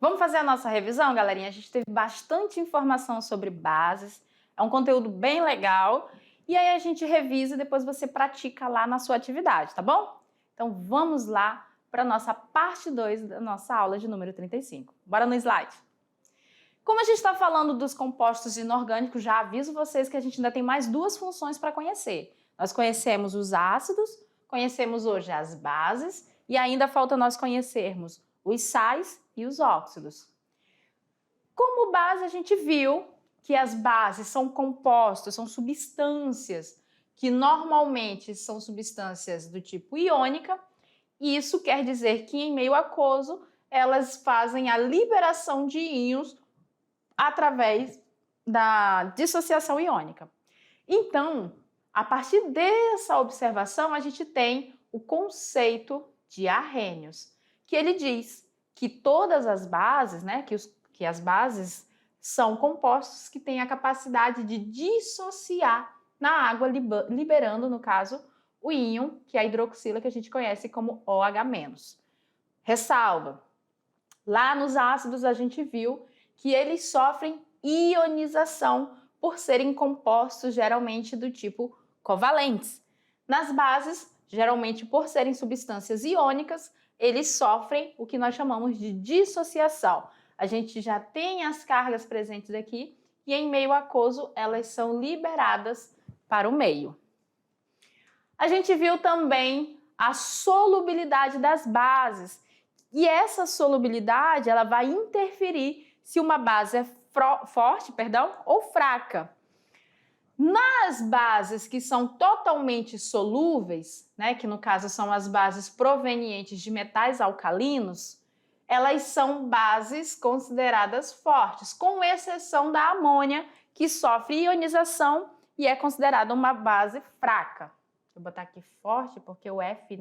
Vamos fazer a nossa revisão, galerinha? A gente teve bastante informação sobre bases, é um conteúdo bem legal, e aí a gente revisa e depois você pratica lá na sua atividade, tá bom? Então vamos lá para a nossa parte 2 da nossa aula de número 35. Bora no slide. Como a gente está falando dos compostos inorgânicos, já aviso vocês que a gente ainda tem mais duas funções para conhecer. Nós conhecemos os ácidos, conhecemos hoje as bases e ainda falta nós conhecermos os sais e os óxidos. Como base, a gente viu que as bases são compostos, são substâncias que normalmente são substâncias do tipo iônica, e isso quer dizer que em meio aquoso elas fazem a liberação de íons através da dissociação iônica. Então, a partir dessa observação, a gente tem o conceito de Arrhenius, que ele diz que todas as bases, que as bases são compostos que têm a capacidade de dissociar na água, liberando, no caso, o íon, que é a hidroxila, que a gente conhece como OH-. Ressalva, lá nos ácidos a gente viu que eles sofrem ionização por serem compostos geralmente do tipo covalentes. Nas bases, geralmente por serem substâncias iônicas, eles sofrem o que nós chamamos de dissociação. A gente já tem as cargas presentes aqui e em meio aquoso elas são liberadas para o meio. A gente viu também a solubilidade das bases e essa solubilidade ela vai interferir se uma base é forte, ou fraca. Nas bases que são totalmente solúveis, que no caso são as bases provenientes de metais alcalinos, elas são bases consideradas fortes, com exceção da amônia, que sofre ionização e é considerada uma base fraca. Vou botar aqui forte, porque o F,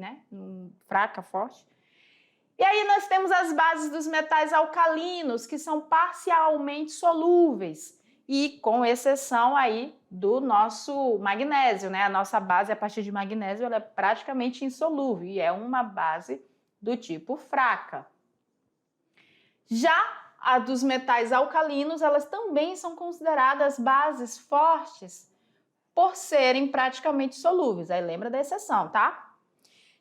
fraca, forte. E aí nós temos as bases dos metais alcalinos, que são parcialmente solúveis, e com exceção aí do nosso magnésio, A nossa base a partir de magnésio ela é praticamente insolúvel e é uma base do tipo fraca. Já a dos metais alcalinos, elas também são consideradas bases fortes por serem praticamente solúveis. Aí lembra da exceção, tá?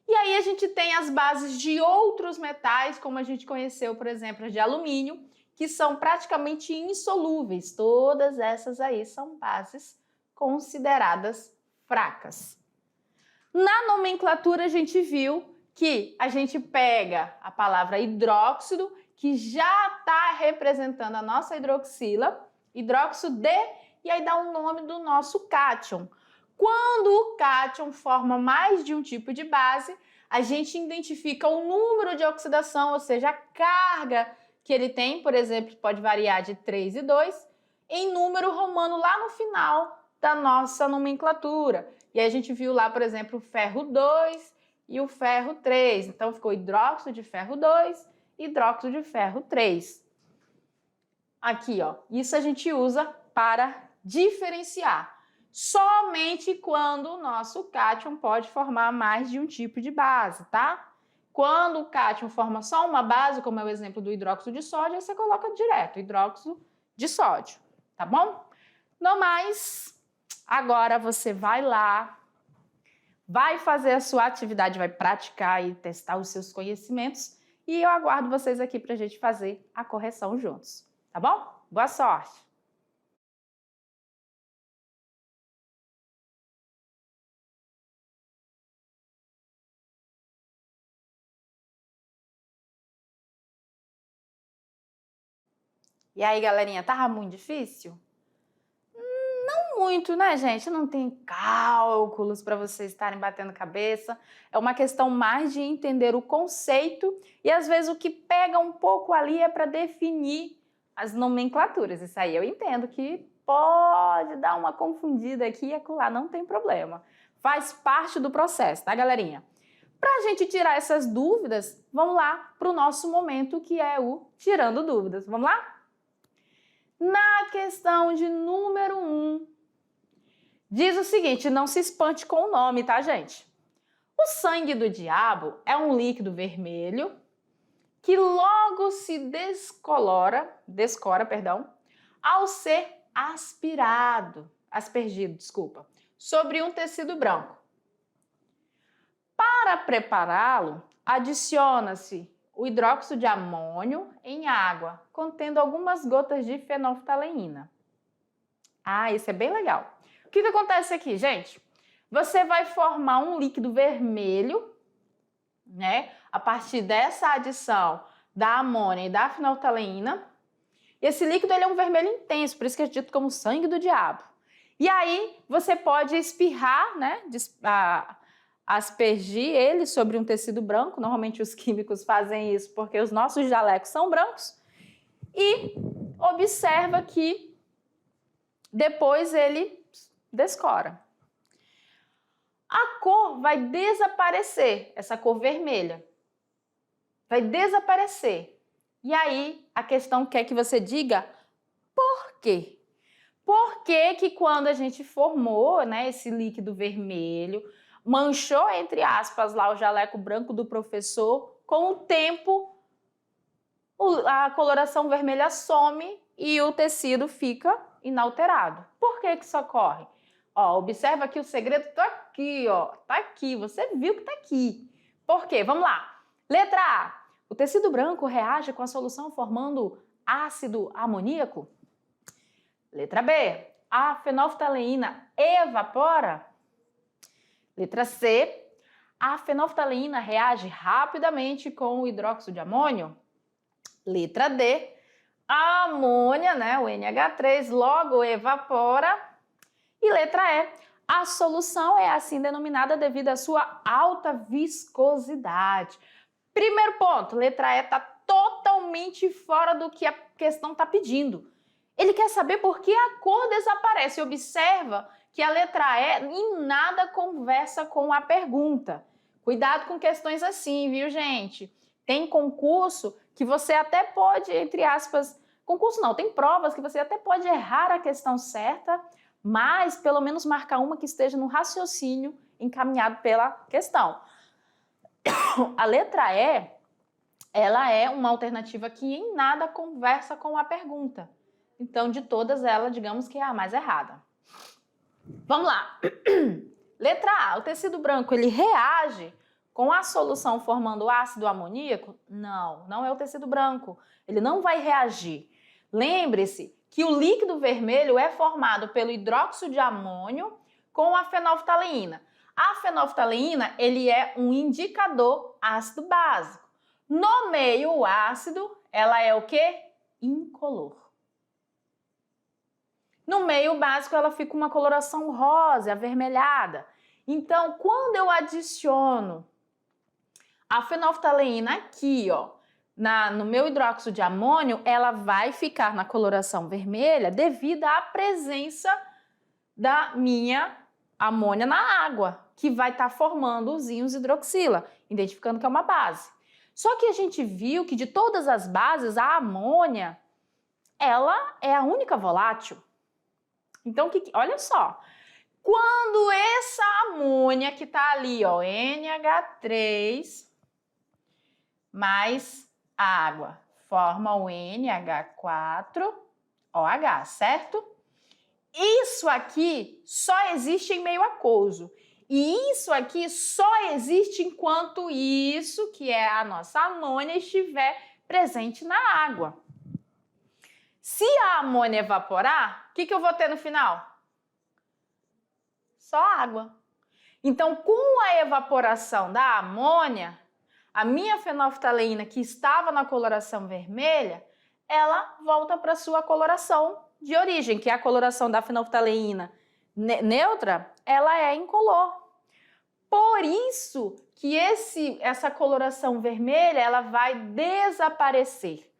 E aí a gente tem as bases de outros metais, como a gente conheceu, por exemplo, as de alumínio, que são praticamente insolúveis. Todas essas aí são bases consideradas fracas. Na nomenclatura a gente viu que a gente pega a palavra hidróxido, que já está representando a nossa hidroxila, hidróxido D, e aí dá o nome do nosso cátion. Quando o cátion forma mais de um tipo de base, a gente identifica o número de oxidação, ou seja, a carga que ele tem, por exemplo, pode variar de 3 e 2, em número romano lá no final da nossa nomenclatura. E aí a gente viu lá, por exemplo, o ferro 2 e o ferro 3. Então ficou hidróxido de ferro 2, hidróxido de ferro 3. Aqui, ó, isso a gente usa para diferenciar. Somente quando o nosso cátion pode formar mais de um tipo de base, tá? Quando o cátion forma só uma base, como é o exemplo do hidróxido de sódio, aí você coloca direto, hidróxido de sódio, tá bom? No mais, agora você vai lá, vai fazer a sua atividade, vai praticar e testar os seus conhecimentos e eu aguardo vocês aqui para a gente fazer a correção juntos, tá bom? Boa sorte! E aí, galerinha, tava muito difícil? Não muito, né, gente? Não tem cálculos para vocês estarem batendo cabeça. É uma questão mais de entender o conceito e, às vezes, o que pega um pouco ali é para definir as nomenclaturas. Isso aí eu entendo que pode dar uma confundida aqui e acolá, não tem problema. Faz parte do processo, tá, galerinha? Para a gente tirar essas dúvidas, vamos lá para o nosso momento, que é o Tirando Dúvidas. Vamos lá? Na questão de número 1, diz o seguinte, não se espante com o nome, tá, gente? O sangue do diabo é um líquido vermelho que logo se descora, ao ser aspergido, sobre um tecido branco. Para prepará-lo, adiciona-se o hidróxido de amônio em água, contendo algumas gotas de fenolftaleína. Ah, isso é bem legal. O que acontece aqui, gente? Você vai formar um líquido vermelho, né? A partir dessa adição da amônia e da fenolftaleína. Esse líquido ele é um vermelho intenso, por isso que é dito como sangue do diabo. E aí você pode espirrar, né? Aspergir ele sobre um tecido branco. Normalmente os químicos fazem isso porque os nossos jalecos são brancos. E observa que depois ele descora. A cor vai desaparecer, essa cor vermelha. Vai desaparecer. E aí a questão quer que você diga por quê? Por que que quando a gente formou, né, esse líquido vermelho, manchou, entre aspas, lá o jaleco branco do professor, com o tempo a coloração vermelha some e o tecido fica inalterado? Por que que isso ocorre? Ó, observa que o segredo tá aqui, ó. Tá aqui, você viu que tá aqui. Por quê? Vamos lá. Letra A. O tecido branco reage com a solução formando ácido amoníaco? Letra B. A fenolftaleína evapora? Letra C. A fenolftaleína reage rapidamente com o hidróxido de amônio? Letra D. A amônia, né, o NH3, logo evapora? E letra E, a solução é assim denominada devido à sua alta viscosidade. Primeiro ponto, letra E está totalmente fora do que a questão está pedindo. Ele quer saber por que a cor desaparece. Observa que a letra E em nada conversa com a pergunta. Cuidado com questões assim, viu, gente? Tem concurso que você até pode, entre aspas, concurso não, tem provas que você até pode errar a questão certa, mas pelo menos marcar uma que esteja no raciocínio encaminhado pela questão. A letra E, ela é uma alternativa que em nada conversa com a pergunta. Então, de todas elas, digamos que é a mais errada. Vamos lá. Letra A, o tecido branco, ele reage com a solução formando ácido amoníaco? Não, não é o tecido branco. Ele não vai reagir. Lembre-se que o líquido vermelho é formado pelo hidróxido de amônio com a fenolftaleína. A fenolftaleína, ele é um indicador ácido básico. No meio ácido, ela é o quê? Incolor. No meio básico, ela fica uma coloração rosa, avermelhada. Então, quando eu adiciono a fenolftaleína aqui, ó, no meu hidróxido de amônio, ela vai ficar na coloração vermelha devido à presença da minha amônia na água, que vai estar formando os íons hidroxila, identificando que é uma base. Só que a gente viu que de todas as bases, a amônia, ela é a única volátil. Então, olha só, quando essa amônia que está ali, ó, NH3 mais água, forma o NH4OH, certo? Isso aqui só existe em meio aquoso. E isso aqui só existe enquanto isso, que é a nossa amônia, estiver presente na água. Se a amônia evaporar, o que eu vou ter no final? Só água. Então, com a evaporação da amônia, a minha fenolftaleína, que estava na coloração vermelha, ela volta para a sua coloração de origem, que é a coloração da fenolftaleína neutra, ela é incolor. Por isso que essa coloração vermelha, ela vai desaparecer.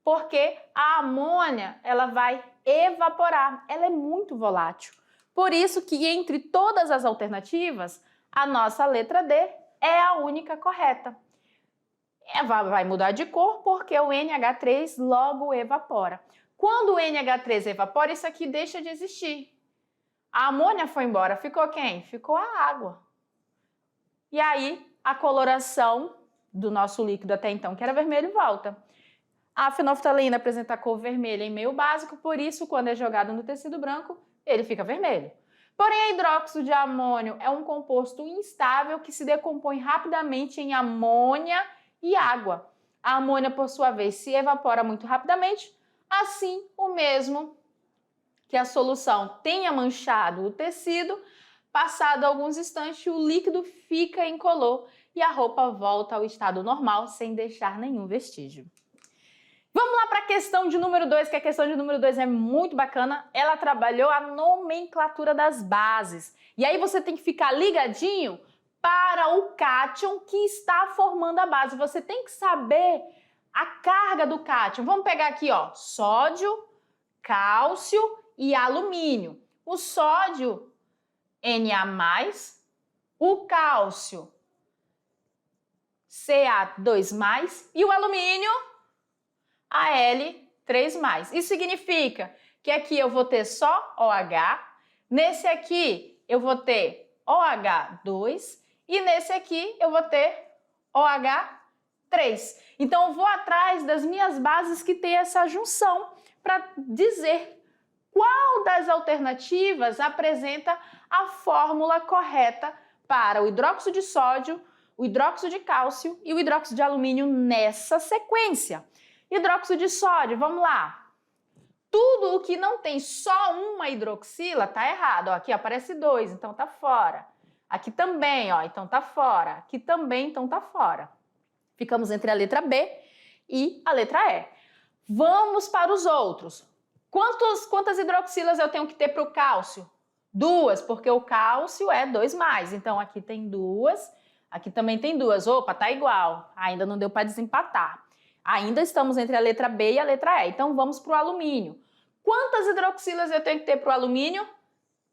Porque a amônia, ela vai evaporar, ela é muito volátil. Por isso que entre todas as alternativas, a nossa letra D é a única correta. Vai mudar de cor porque o NH3 logo evapora. Quando o NH3 evapora, isso aqui deixa de existir. A amônia foi embora, ficou quem? Ficou a água. E aí, a coloração do nosso líquido até então, que era vermelho, volta. A fenolftaleína apresenta a cor vermelha em meio básico, por isso, quando é jogado no tecido branco, ele fica vermelho. Porém, a hidróxido de amônio é um composto instável que se decompõe rapidamente em amônia e água. A amônia, por sua vez, se evapora muito rapidamente, assim o mesmo que a solução tenha manchado o tecido, passado alguns instantes, o líquido fica incolor e a roupa volta ao estado normal sem deixar nenhum vestígio. Vamos lá para a questão de número 2, que a questão de número 2 é muito bacana. Ela trabalhou a nomenclatura das bases. E aí você tem que ficar ligadinho para o cátion que está formando a base. Você tem que saber a carga do cátion. Vamos pegar aqui, ó, sódio, cálcio e alumínio. O sódio, Na+, o cálcio, Ca2+, e o alumínio, Al3+. Isso significa que aqui eu vou ter só OH, nesse aqui eu vou ter OH2 e nesse aqui eu vou ter OH3. Então eu vou atrás das minhas bases que tem essa junção para dizer qual das alternativas apresenta a fórmula correta para o hidróxido de sódio, o hidróxido de cálcio e o hidróxido de alumínio nessa sequência. Hidróxido de sódio, vamos lá. Tudo o que não tem só uma hidroxila tá errado. Ó, aqui aparece 2, então tá fora. Aqui também, ó, então tá fora. Aqui também, então tá fora. Ficamos entre a letra B e a letra E. Vamos para os outros. Quantas hidroxilas eu tenho que ter para o cálcio? 2, porque o cálcio é 2+. Então aqui tem 2, aqui também tem 2. Opa, tá igual. Ainda não deu para desempatar. Ainda estamos entre a letra B e a letra E. Então, vamos para o alumínio. Quantas hidroxilas eu tenho que ter para o alumínio?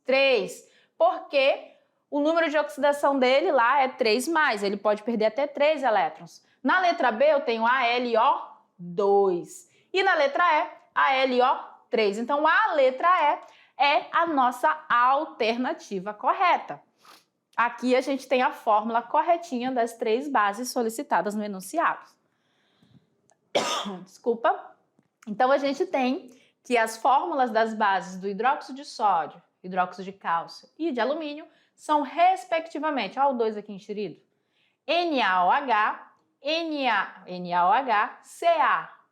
3. Porque o número de oxidação dele lá é 3+. Ele pode perder até 3 elétrons. Na letra B, eu tenho AlO2. E na letra E, AlO3. Então, a letra E é a nossa alternativa correta. Aqui a gente tem a fórmula corretinha das 3 bases solicitadas no enunciado. Desculpa. Então, a gente tem que as fórmulas das bases do hidróxido de sódio, hidróxido de cálcio e de alumínio são, respectivamente, olha o 2 aqui enxerido, NaOH, NaOH,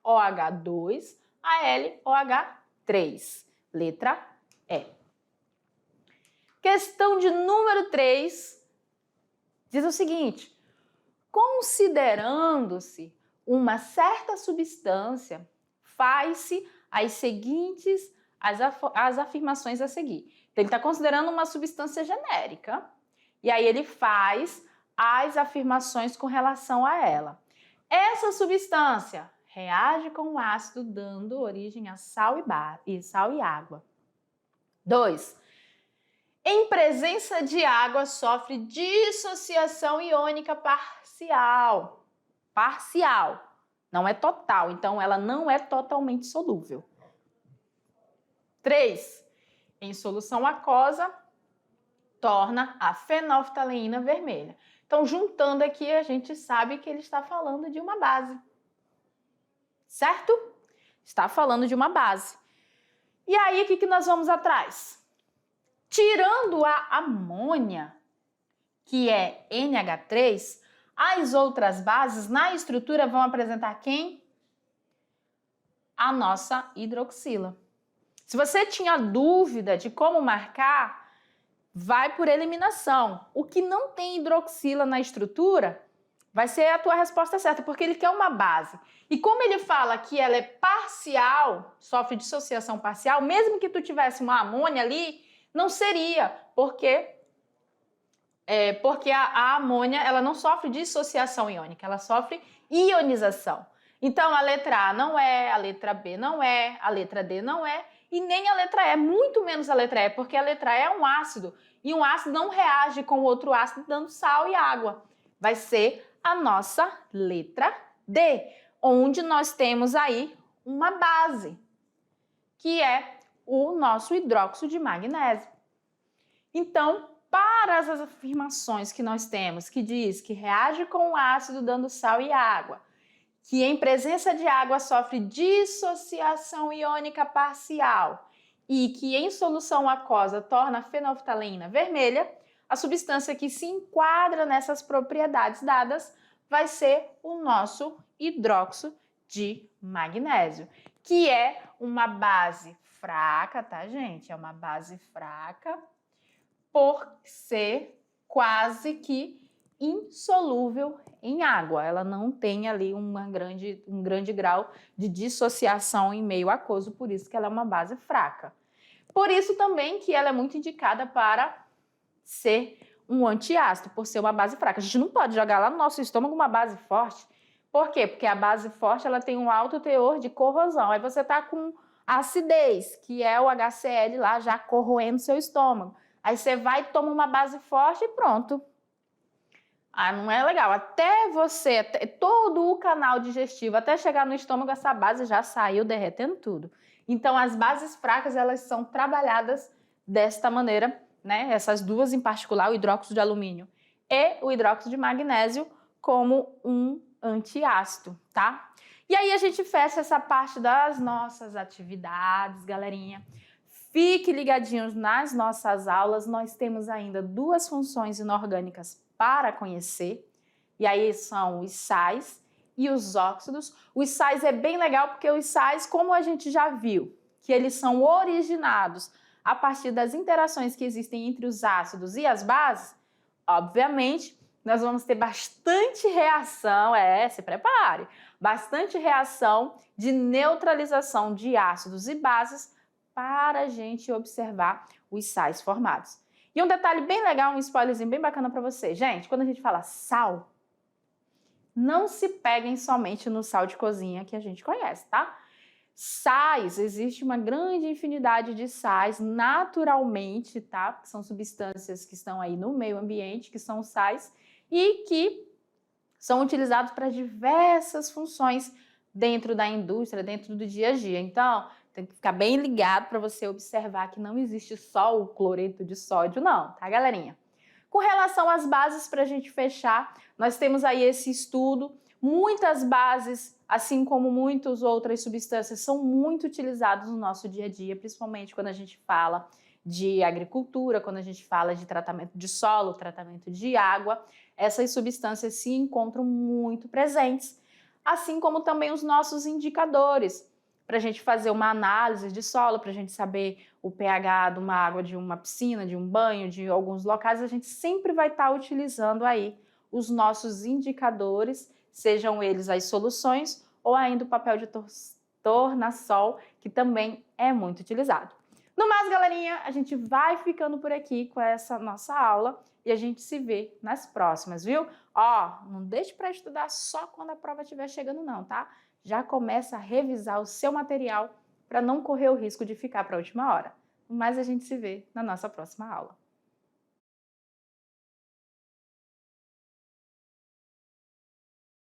CaOH2, AlOH3. Letra E. Questão de número 3 diz o seguinte: considerando-se uma certa substância, faz-se as seguintes as afirmações a seguir. Então, ele está considerando uma substância genérica e aí ele faz as afirmações com relação a ela. Essa substância reage com o ácido, dando origem a sal e água. 2. Em presença de água, sofre dissociação iônica parcial. Parcial, não é total, então ela não é totalmente solúvel. 3. Em solução aquosa, torna a fenolftaleína vermelha. Então, juntando aqui, a gente sabe que ele está falando de uma base. Certo? Está falando de uma base. E aí, o que nós vamos atrás? Tirando a amônia, que é NH3, as outras bases na estrutura vão apresentar quem? A nossa hidroxila. Se você tinha dúvida de como marcar, vai por eliminação. O que não tem hidroxila na estrutura vai ser a tua resposta certa, porque ele quer uma base. E como ele fala que ela é parcial, sofre dissociação parcial, mesmo que tu tivesse uma amônia ali, não seria, porque a amônia ela não sofre dissociação iônica, ela sofre ionização. Então, a letra A não é, a letra B não é, a letra D não é, e nem a letra E, muito menos a letra E, porque a letra E é um ácido, e um ácido não reage com outro ácido dando sal e água. Vai ser a nossa letra D, onde nós temos aí uma base, que é o nosso hidróxido de magnésio. Então, para as afirmações que nós temos, que diz que reage com o ácido dando sal e água, que em presença de água sofre dissociação iônica parcial e que em solução aquosa torna a fenolftaleína vermelha, a substância que se enquadra nessas propriedades dadas vai ser o nosso hidróxido de magnésio, que é uma base fraca, tá, gente? É uma base fraca por ser quase que insolúvel em água. Ela não tem ali um grande grau de dissociação em meio aquoso, por isso que ela é uma base fraca. Por isso também que ela é muito indicada para ser um antiácido, por ser uma base fraca. A gente não pode jogar lá no nosso estômago uma base forte. Por quê? Porque a base forte ela tem um alto teor de corrosão. Aí você está com acidez, que é o HCl lá já corroendo seu estômago. Aí você vai, toma uma base forte e pronto. Ah, não é legal. Até todo o canal digestivo, até chegar no estômago, essa base já saiu derretendo tudo. Então, as bases fracas, elas são trabalhadas desta maneira, né? Essas duas em particular, o hidróxido de alumínio e o hidróxido de magnésio, como um antiácido, tá? E aí a gente fecha essa parte das nossas atividades, galerinha. Fique ligadinhos nas nossas aulas, nós temos ainda 2 funções inorgânicas para conhecer, e aí são os sais e os óxidos. Os sais é bem legal porque os sais, como a gente já viu, que eles são originados a partir das interações que existem entre os ácidos e as bases, obviamente, nós vamos ter bastante reação, se prepare, bastante reação de neutralização de ácidos e bases para a gente observar os sais formados. E um detalhe bem legal, um spoilerzinho bem bacana para você. Gente, quando a gente fala sal, não se peguem somente no sal de cozinha que a gente conhece, tá? Sais, existe uma grande infinidade de sais naturalmente, tá? Que são substâncias que estão aí no meio ambiente, que são sais e que são utilizados para diversas funções dentro da indústria, dentro do dia a dia. Então, tem que ficar bem ligado para você observar que não existe só o cloreto de sódio, não, tá, galerinha? Com relação às bases, para a gente fechar, nós temos aí esse estudo. Muitas bases, assim como muitas outras substâncias, são muito utilizadas no nosso dia a dia, principalmente quando a gente fala de agricultura, quando a gente fala de tratamento de solo, tratamento de água. Essas substâncias se encontram muito presentes, assim como também os nossos indicadores, para a gente fazer uma análise de solo, para a gente saber o pH de uma água de uma piscina, de um banho, de alguns locais, a gente sempre vai estar utilizando aí os nossos indicadores, sejam eles as soluções ou ainda o papel de tornassol, que também é muito utilizado. No mais, galerinha, a gente vai ficando por aqui com essa nossa aula e a gente se vê nas próximas, viu? Ó, não deixe para estudar só quando a prova estiver chegando não, tá? Já começa a revisar o seu material para não correr o risco de ficar para a última hora. Mas a gente se vê na nossa próxima aula.